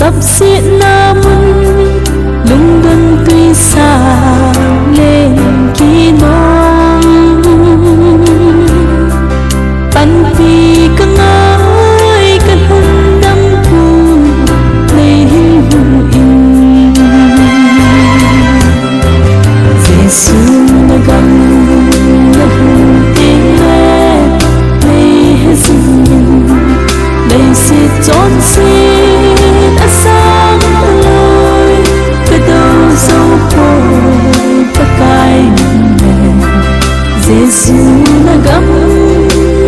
sắp xịn nam lung đân tuy xa lên khi non pan pi căng ai căng hân đâm thu lấy hình hùng in Giêsu na gam na hùng tiếng lệ lấy hết sinh lấy sự trọn xin đã sáng lối từ đâu dấu khôi tất cai nề Giêsu na gam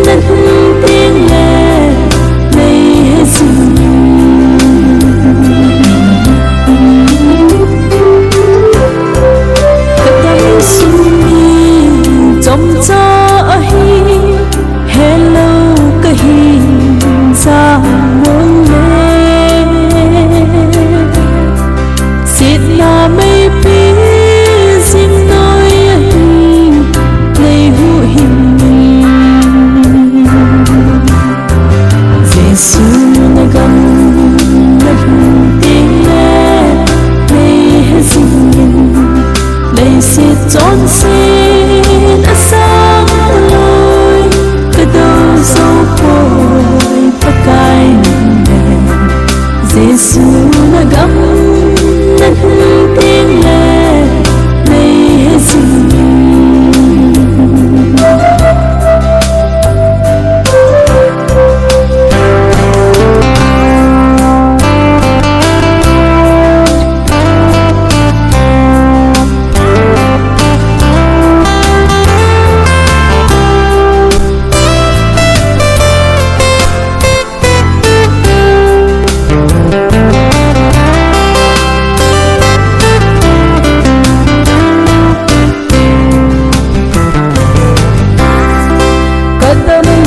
na hùng tiếng lệ lấy hết sinh tất cả sinh trong gió hi hello cái hình ra muôn lệ xin là mây bí xin nói hình lấy hữu hình Giêsu na gam na hùng tiếng lệ lấy hết sinh lấy sự trọn xin đã sáng lối từ đâu dấu khôi tất cai nề Giêsu na gam na hùng tiếng lệ lấy hết sinh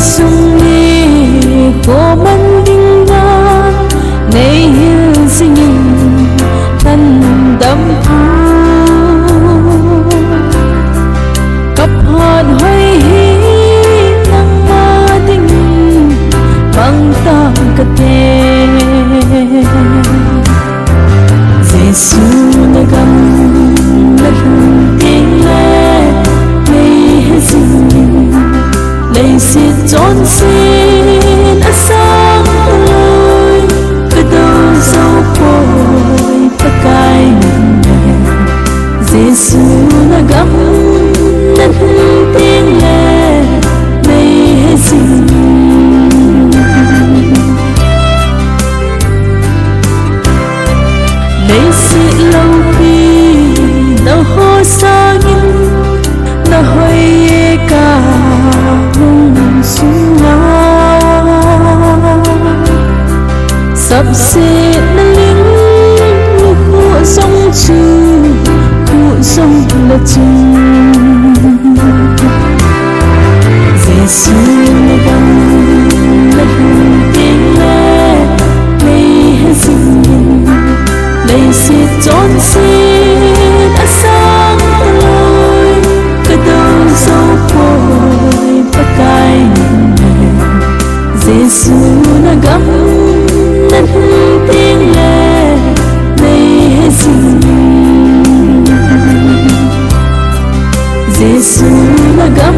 sung ni ko man ding na nei hil singin tan dam thu kap han hoi hi nang ma ding bang ta ka te Giêsu na gam na hùng tiếng lệ lấy hết sinh lấy sự trọn xin đã sáng lối từ đâu dấu khôi tất cai nề Giêsu na gam na hùng tiếng lệ lấy hết sinh lấy sự lâu khi na ho sa nghìn na hoi ca sắp xếp na linh khu sông chư khu sông là chừng Giêsu na gam na hùng tiếng lệ lấy hết sinh lấy sự trọn xin đã sáng lối từ đâu dấu khôi tất cai nề Giêsu na gam na hùng tiếng lệ lấy hết sinh Giêsu na gam